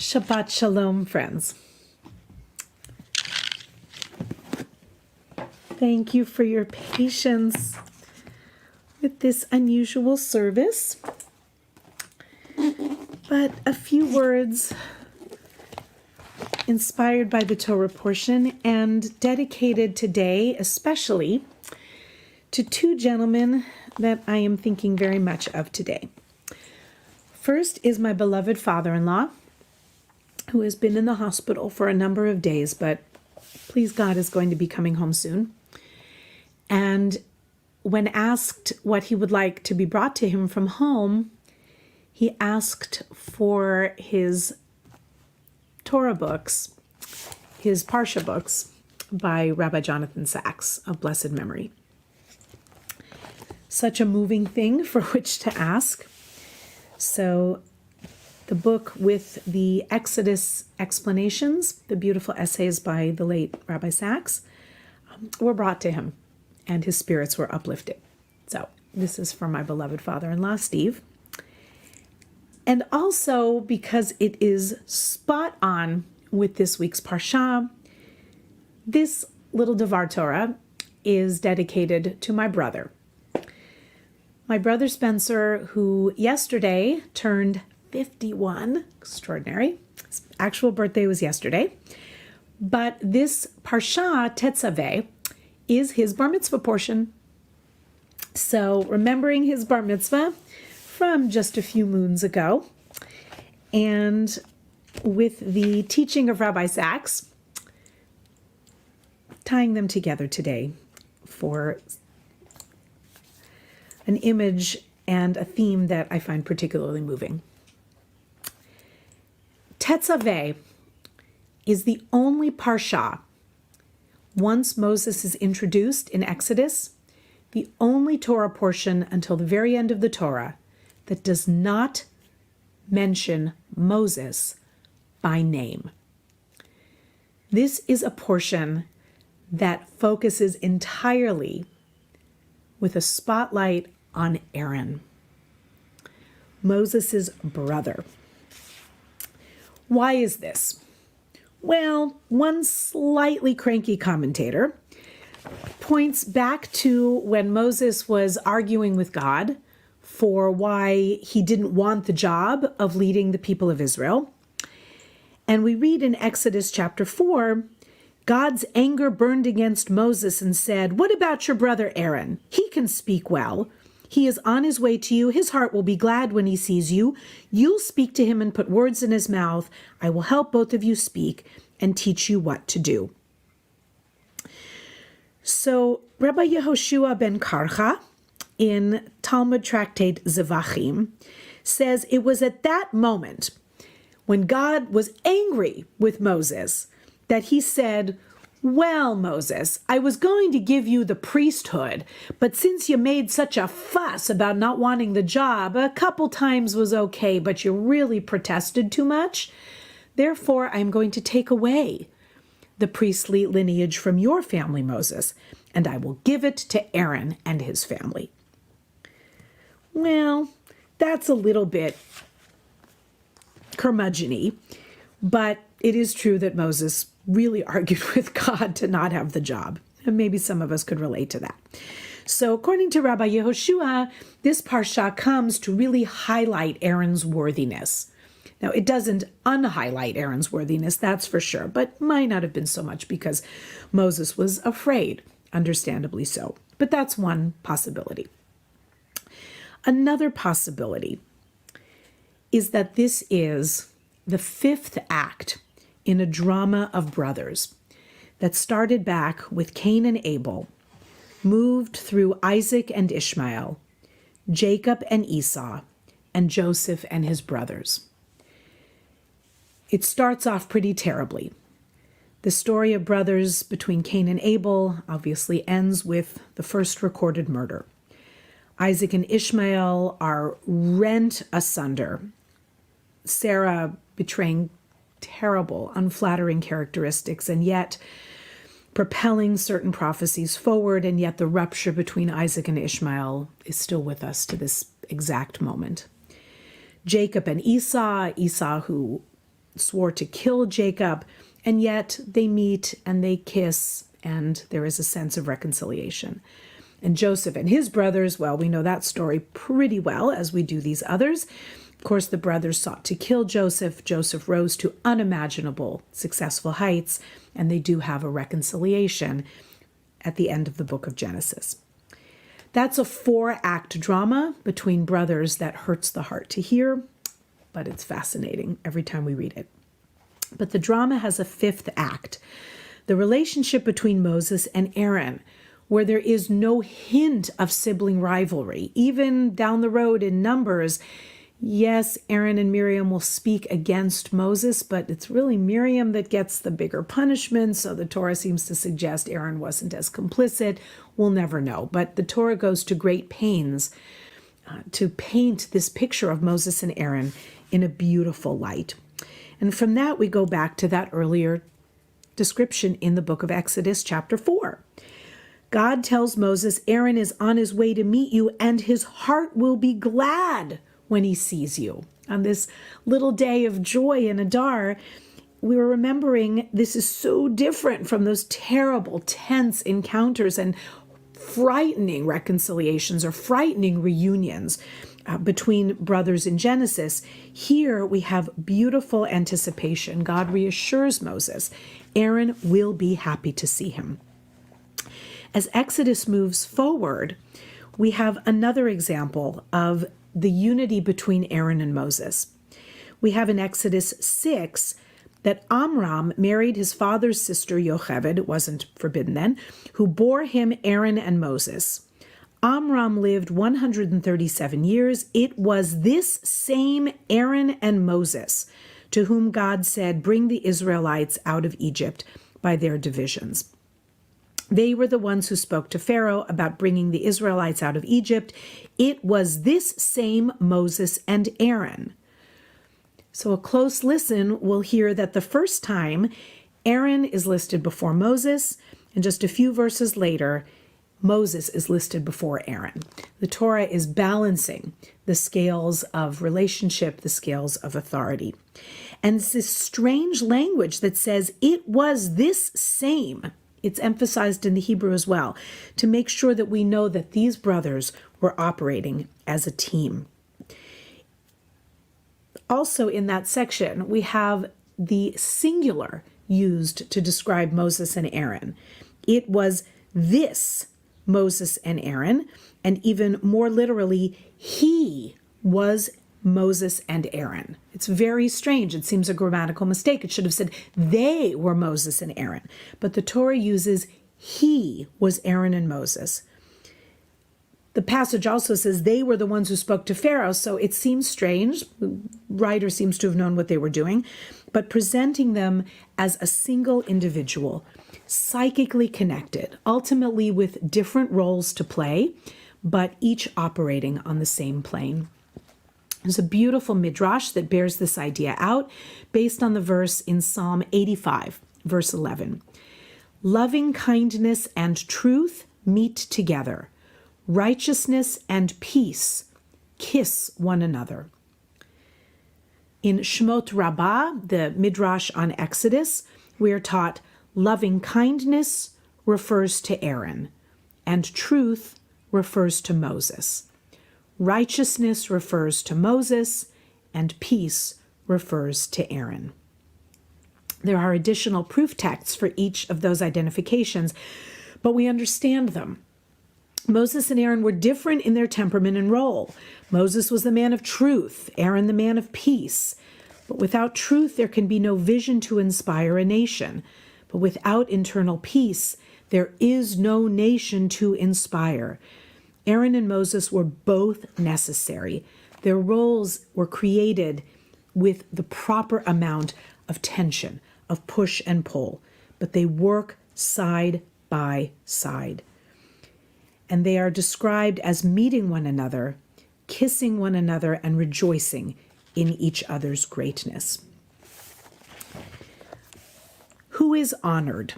Shabbat Shalom, friends. Thank you for your patience with this unusual service. But a few words inspired by the Torah portion and dedicated today, especially to two gentlemen that I am thinking very much of today. First is my beloved father-in-law, who has been in the hospital for a number of days, but please God is going to be coming home soon. And when asked what he would like to be brought to him from home, he asked for his Torah books, his Parsha books by Rabbi Jonathan Sacks of blessed memory. Such a moving thing for which to ask. So the book with the Exodus explanations, the beautiful essays by the late Rabbi Sacks, were brought to him, and his spirits were uplifted. So this is for my beloved father-in-law, Steve. And also because it is spot on with this week's Parsha, this little Devar Torah is dedicated to my brother. My brother Spencer, who yesterday turned 51, extraordinary. His actual birthday was yesterday. But this Parashat, Tetzaveh, is his bar mitzvah portion. So remembering his bar mitzvah from just a few moons ago, and with the teaching of Rabbi Sacks, tying them together today for an image and a theme that I find particularly moving. Tetzaveh is the only parsha, once Moses is introduced in Exodus, the only Torah portion until the very end of the Torah that does not mention Moses by name. This is a portion that focuses entirely with a spotlight on Aaron, Moses' brother. Why is this? Well, one slightly cranky commentator points back to when Moses was arguing with God for why he didn't want the job of leading the people of Israel. And we read in Exodus chapter 4, God's anger burned against Moses and said, "What about your brother Aaron? He can speak well. He is on his way to you. His heart will be glad when he sees you. You'll speak to him and put words in his mouth. I will help both of you speak and teach you what to do." So Rabbi Yehoshua ben Karcha in Talmud tractate Zevachim says it was at that moment when God was angry with Moses that he said, "Well, Moses, I was going to give you the priesthood, but since you made such a fuss about not wanting the job, a couple times was okay, but you really protested too much. Therefore, I'm going to take away the priestly lineage from your family, Moses, and I will give it to Aaron and his family." Well, that's a little bit curmudgeon-y, but it is true that Moses really argued with God to not have the job. And maybe some of us could relate to that. So according to Rabbi Yehoshua, this parsha comes to really highlight Aaron's worthiness. Now, it doesn't unhighlight Aaron's worthiness, that's for sure, but might not have been so much because Moses was afraid, understandably so. But that's one possibility. Another possibility is that this is the fifth act in a drama of brothers that started back with Cain and Abel, moved through Isaac and Ishmael, Jacob and Esau, and Joseph and his brothers. It starts off pretty terribly. The story of brothers between Cain and Abel obviously ends with the first recorded murder. Isaac and Ishmael are rent asunder, Sarah betraying terrible, unflattering characteristics, and yet propelling certain prophecies forward, and yet the rupture between Isaac and Ishmael is still with us to this exact moment. Jacob and Esau who swore to kill Jacob, and yet they meet and they kiss, and there is a sense of reconciliation. And Joseph and his brothers, well, we know that story pretty well, as we do these others. Of course, the brothers sought to kill Joseph. Joseph rose to unimaginable successful heights, and they do have a reconciliation at the end of the book of Genesis. That's a 4-act drama between brothers that hurts the heart to hear, but it's fascinating every time we read it. But the drama has a 5th act, the relationship between Moses and Aaron, where there is no hint of sibling rivalry. Even down the road in Numbers, yes, Aaron and Miriam will speak against Moses, but it's really Miriam that gets the bigger punishment, so the Torah seems to suggest Aaron wasn't as complicit. We'll never know, but the Torah goes to great pains to paint this picture of Moses and Aaron in a beautiful light. And from that, we go back to that earlier description in the book of Exodus, chapter 4. God tells Moses, Aaron is on his way to meet you, and his heart will be glad when he sees you. On this little day of joy in Adar, we were remembering this is so different from those terrible, tense encounters and frightening reconciliations or frightening reunions between brothers in Genesis. Here we have beautiful anticipation. God reassures Moses, Aaron will be happy to see him. As Exodus moves forward, we have another example of the unity between Aaron and Moses. We have in Exodus 6 that Amram married his father's sister Yocheved, it wasn't forbidden then, who bore him Aaron and Moses. Amram lived 137 years. It was this same Aaron and Moses to whom God said, bring the Israelites out of Egypt by their divisions. They were the ones who spoke to Pharaoh about bringing the Israelites out of Egypt. It was this same Moses and Aaron. So a close listen will hear that the first time Aaron is listed before Moses, and just a few verses later, Moses is listed before Aaron. The Torah is balancing the scales of relationship, the scales of authority. And it's this strange language that says, it was this same. It's emphasized in the Hebrew as well, to make sure that we know that these brothers were operating as a team. Also in that section, we have the singular used to describe Moses and Aaron. It was this Moses and Aaron, and even more literally, he was Moses and Aaron. It's very strange. It seems a grammatical mistake. It should have said they were Moses and Aaron. But the Torah uses he was Aaron and Moses. The passage also says they were the ones who spoke to Pharaoh, so it seems strange. The writer seems to have known what they were doing, but presenting them as a single individual, psychically connected, ultimately with different roles to play, but each operating on the same plane. There's a beautiful midrash that bears this idea out based on the verse in Psalm 85, verse 11. Loving kindness and truth meet together. Righteousness and peace kiss one another. In Shmot Rabbah, the midrash on Exodus, we are taught loving kindness refers to Aaron, and truth refers to Moses. Righteousness refers to Moses, and peace refers to Aaron. There are additional proof texts for each of those identifications, but we understand them. Moses and Aaron were different in their temperament and role. Moses was the man of truth, Aaron the man of peace. But without truth, there can be no vision to inspire a nation. But without internal peace, there is no nation to inspire. Aaron and Moses were both necessary. Their roles were created with the proper amount of tension, of push and pull, but they work side by side. And they are described as meeting one another, kissing one another, and rejoicing in each other's greatness. Who is honored?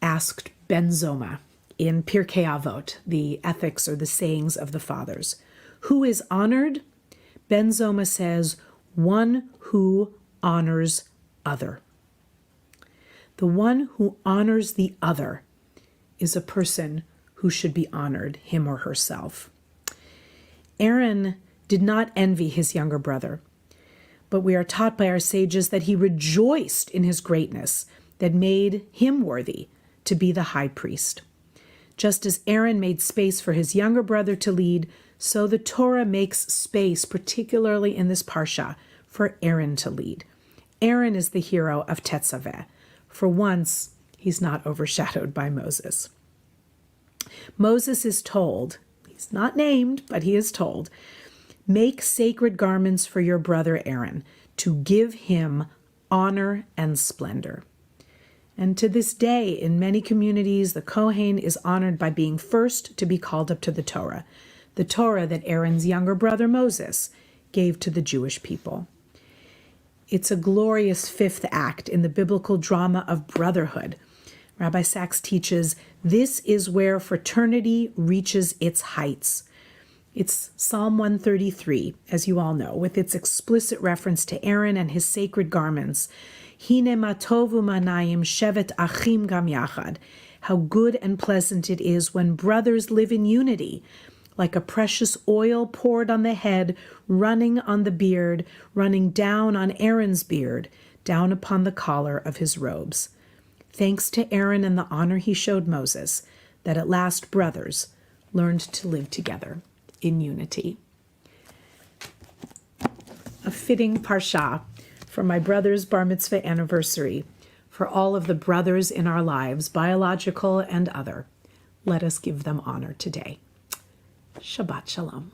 Asked Ben Zoma in Pirkei Avot, the ethics or the sayings of the fathers. Who is honored? Ben Zoma says, one who honors other. The one who honors the other is a person who should be honored, him or herself. Aaron did not envy his younger brother, but we are taught by our sages that he rejoiced in his greatness that made him worthy to be the high priest. Just as Aaron made space for his younger brother to lead, so the Torah makes space, particularly in this parsha, for Aaron to lead. Aaron is the hero of Tetzaveh. For once, he's not overshadowed by Moses. Moses is told, he's not named, but he is told, make sacred garments for your brother Aaron to give him honor and splendor. And to this day, in many communities, the Kohen is honored by being first to be called up to the Torah that Aaron's younger brother Moses gave to the Jewish people. It's a glorious fifth act in the biblical drama of brotherhood. Rabbi Sachs teaches, this is where fraternity reaches its heights. It's Psalm 133, as you all know, with its explicit reference to Aaron and his sacred garments. Hine ma tovu manayim shevet achim gam yachad. How good and pleasant it is when brothers live in unity, like a precious oil poured on the head, running on the beard, running down on Aaron's beard, down upon the collar of his robes. Thanks to Aaron and the honor he showed Moses, that at last brothers learned to live together in unity. A fitting parsha for my brother's bar mitzvah anniversary, for all of the brothers in our lives, biological and other. Let us give them honor today. Shabbat Shalom.